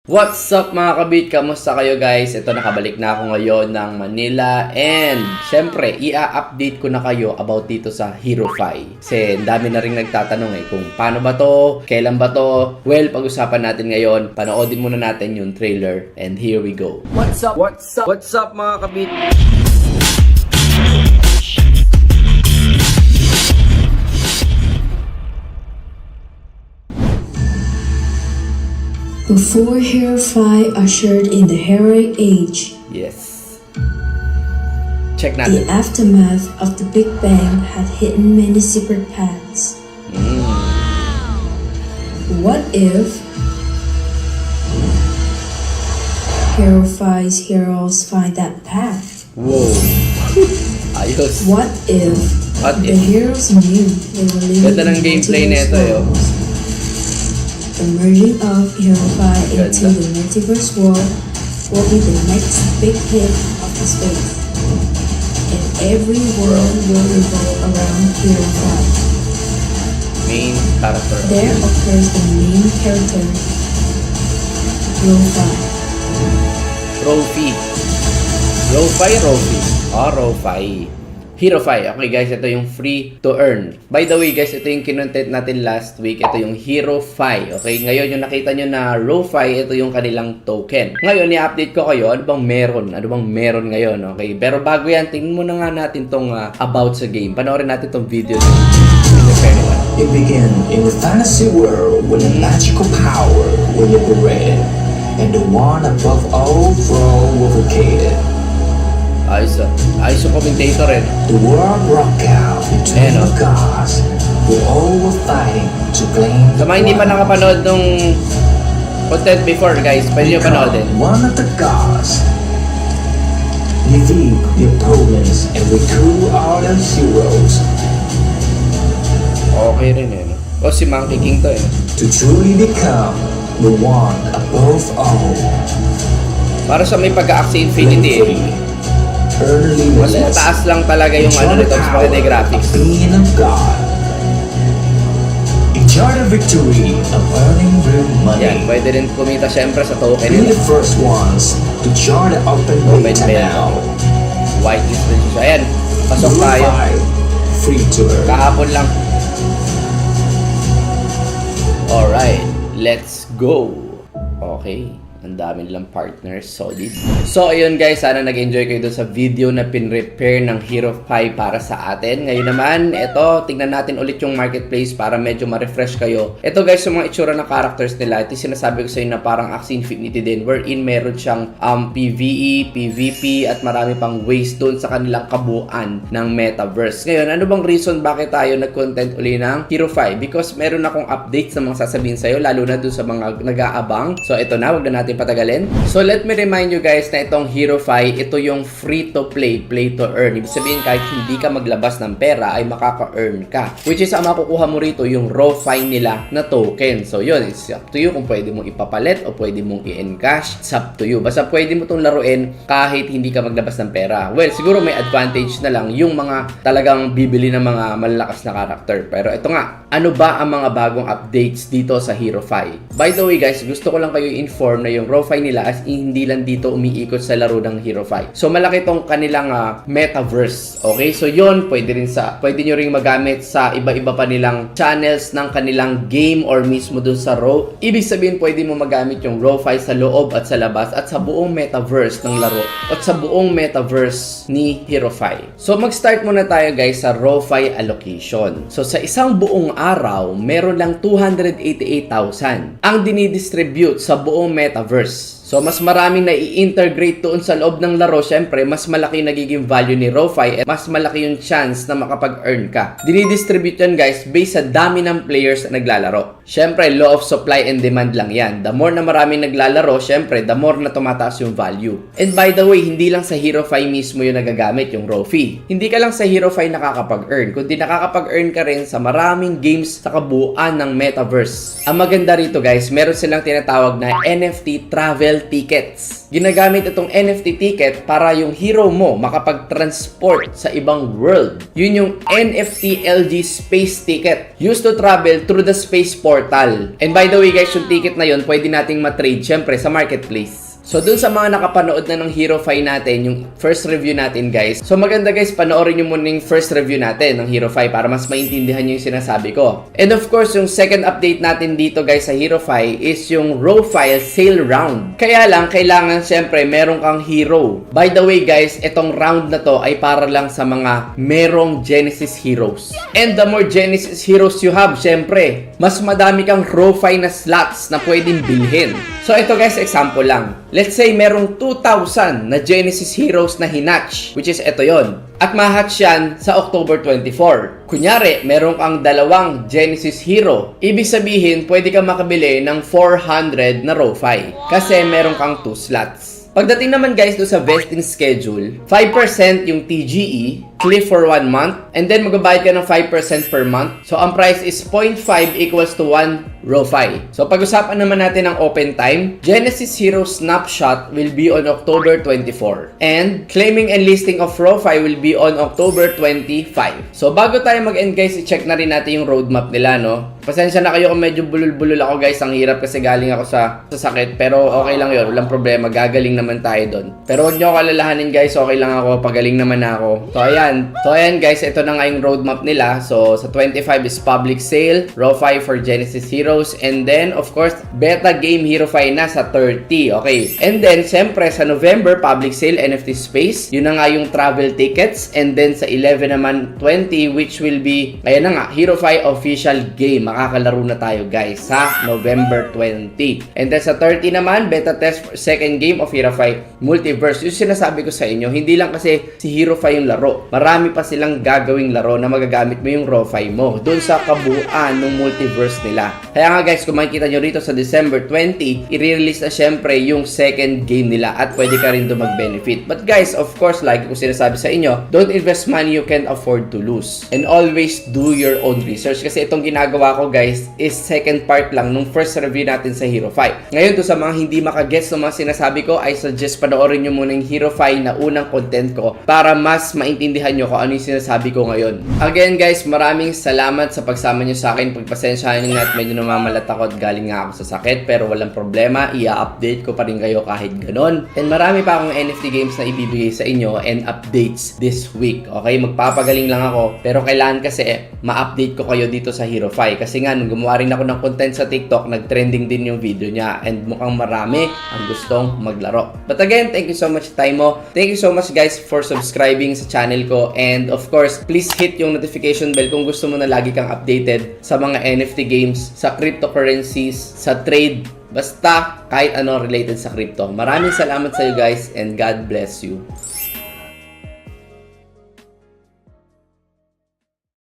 What's up mga kabit? Kamusta kayo guys? Ito nakabalik na ako ngayon ng Manila and syempre i-update ko na kayo about dito sa Hero 5. Kasi dami na rin nagtatanong kung paano ba to? Kailan ba to? Well, pag-usapan natin ngayon. Panoodin muna natin yung trailer and here we go. What's up? What's up? What's up mga kabit? Before Hero 5 ushered in the heroic age, Yes. Check the natin. aftermath of the Big Bang had hidden many secret paths. What if Hero 5's heroes find that path? Wow. Ayos. What if What the if? heroes knew they were living Ganda ng in gameplay multiverse nito, yo. worlds? The merging of Hero 5 into Ganda. the multiverse world will be the next big hit of the space. And every world will revolve around Hero 5. Main character. There occurs the main character, Hero 5. Trophy. Trophy. Trophy. Hero 5. Okay guys, ito yung free to earn. By the way guys, ito yung kinontent natin last week. Ito yung Hero 5. Okay, ngayon yung nakita nyo na Row 5, ito yung kanilang token. Ngayon, i-update ko kayo, ano bang meron? Ano bang meron ngayon? Okay, pero bago yan, tingnan muna nga natin tong about sa game. Panoorin natin tong video. It began in a fantasy world with a magical power was liberated, and the one above all throne was vacated. Ayos yung commentator eh. The war broke out between Ayan, the gods, who all were fighting to claim Sa mga hindi pa nakapanood nung content before guys, pwede nyo panoodin. one of the gods. Defeat the opponents and recruit all the heroes Okay rin eh. O si Monkey King to eh. to truly become the one above all. Para sa may pagka-Axie Infinity eh. Mas mataas lang talaga yung ano nito, spaghetti graphics. Being of God. Enjoy the victory of earning real Yan, money. pwede rin kumita syempre sa token Be nila. the first ones to join the open Open beta beta. now. Whitelist din siya. Ayan, pasok Rule tayo. 5, free to earn. Kahapon lang. Alright, let's go. Okay. Ang dami nilang partners, solid. So, ayun guys, sana nag-enjoy kayo dun sa video na pin-repair ng Hero 5 para sa atin. Ngayon naman, eto, tignan natin ulit yung marketplace para medyo ma-refresh kayo. Eto guys, yung mga itsura ng characters nila, ito sinasabi ko sa inyo na parang Axie Infinity din, wherein meron siyang PvE, PvP, at marami pang ways dun sa kanilang kabuuan ng metaverse. Ngayon, ano bang reason bakit tayo nag-content uli ng Hero 5? Because meron akong update sa mga sasabihin sa'yo, lalo na dun sa mga nag-aabang. So, ito na, wag na natin patagalin. So let me remind you guys na itong Hero 5, ito yung free to play, play to earn. Ibig sabihin kahit hindi ka maglabas ng pera ay makaka-earn ka. Which is ang makukuha mo rito yung raw 5 nila na token. So yun, it's up to you kung pwede mong ipapalit o pwede mong i-encash. It's up to you. Basta pwede mo itong laruin kahit hindi ka maglabas ng pera. Well, siguro may advantage na lang yung mga talagang bibili ng mga malalakas na character. Pero ito nga, ano ba ang mga bagong updates dito sa Hero 5? By the way guys, gusto ko lang kayo inform na yung raw 5 nila as hindi lang dito umiikot sa laro ng Hero 5. So malaki tong kanilang metaverse. Okay? So yon pwede nyo ring magamit sa iba-iba pa nilang channels ng kanilang game or mismo dun sa raw. Ibig sabihin pwede mo magamit yung raw 5 sa loob at sa labas at sa buong metaverse ng laro at sa buong metaverse ni Hero 5. So mag-start muna tayo guys sa raw 5 allocation. So sa isang buong araw, meron lang 288,000 ang dinidistribute sa buong metaverse. So, mas maraming na i-integrate doon sa loob ng laro. Siyempre, mas malaki nagiging value ni Raw5 at mas malaki yung chance na makapag-earn ka. Dinidistribute yan guys based sa dami ng players na naglalaro. Siyempre, law of supply and demand lang yan. The more na maraming naglalaro, siyempre, the more na tumataas yung value. And by the way, hindi lang sa Hero 5 mismo yung nagagamit yung raw fee. Hindi ka lang sa Hero 5 nakakapag-earn, kundi nakakapag-earn ka rin sa maraming games sa kabuuan ng metaverse. Ang maganda rito guys, meron silang tinatawag na NFT travel travel tickets. Ginagamit itong NFT ticket para yung hero mo makapag-transport sa ibang world. Yun yung NFT LG Space Ticket, used to travel through the space portal. And by the way guys, yung ticket na yun, pwede nating matrade syempre sa marketplace. So dun sa mga nakapanood na ng Hero Fi natin, yung first review natin guys. So maganda guys, panoorin nyo muna yung first review natin ng Hero Fi para mas maintindihan nyo yung sinasabi ko. And of course, yung second update natin dito guys sa Hero Fi is yung raw file sale round. Kaya lang, kailangan syempre meron kang hero. By the way guys, itong round na to ay para lang sa mga merong Genesis Heroes. And the more Genesis Heroes you have, syempre, mas madami kang raw file na slots na pwedeng bilhin. So ito guys, example lang. Let's say merong 2,000 na Genesis Heroes na hinatch, which is ito yon. At mahatch yan sa October 24. Kunyari, meron kang dalawang Genesis Hero. Ibig sabihin, pwede kang makabili ng 400 na ROFI. Kasi meron kang 2 slots. Pagdating naman guys do sa vesting schedule, 5% yung TGE, cliff for 1 month, and then magbabayad ka ng 5% per month. So ang price is 0.5 equals to 1 ROFI. So pag-usapan naman natin ang open time, Genesis Hero Snapshot will be on October 24. And claiming and listing of ROFI will be on October 25. So bago tayo mag-end guys, i-check na rin natin yung roadmap nila, no? Pasensya na kayo kung medyo bulol-bulol ako guys. Ang hirap kasi galing ako sa sakit. Pero okay lang yun. Walang problema. Gagaling naman tayo doon. Pero huwag nyo ako alalahanin guys. Okay lang ako. Pagaling naman ako. So ayan guys. Ito na nga yung roadmap nila. So sa 25 is public sale. ROFI for Genesis Heroes. And then of course beta game HeroFi na sa 30. Okay. And then siyempre sa November public sale NFT Space. Yun na nga yung travel tickets. And then sa 11 naman 20 which will be ayan na nga HeroFi official game. Makakalaro na tayo guys sa November 20. And then sa 30 naman, beta test for second game of HeroFi Multiverse. Yung sinasabi ko sa inyo, hindi lang kasi si HeroFi yung laro. Marami pa silang gagawing laro na magagamit mo yung ROFI mo doon sa kabuuan ng multiverse nila. Kaya nga guys, kung makikita nyo rito sa December 20, i-release na syempre yung second game nila at pwede ka rin doon mag-benefit. But guys, of course, like kung sinasabi sa inyo, don't invest money you can't afford to lose. And always do your own research. Kasi itong ginagawa ko guys is second part lang nung first review natin sa HeroFi. Ngayon to sa mga hindi makagets ng mga sinasabi ko, I suggest panoorin nyo muna yung HeroFi na unang content ko para mas maintindihan nyo kung ano yung sinasabi ko ngayon. Again guys, maraming salamat sa pagsama nyo sa akin. Pagpasensyahan nyo na at medyo namamalat ako at galing nga ako sa sakit, pero walang problema, i-update ko pa rin kayo kahit ganon. And marami pa akong NFT games na ibibigay sa inyo and updates this week. Okay, magpapagaling lang ako, pero kailangan kasi ma-update ko kayo dito sa HeroFi kasi nga nung gumawa rin ako ng content sa TikTok, nag-trending din yung video niya and mukhang marami ang gustong maglaro. But again, thank you so much time mo. Thank you so much guys for subscribing sa channel ko, and of course, please hit yung notification bell kung gusto mo na lagi kang updated sa mga NFT games, sa cryptocurrencies, sa trade, basta kahit ano related sa crypto. Maraming salamat sa you guys and God bless you.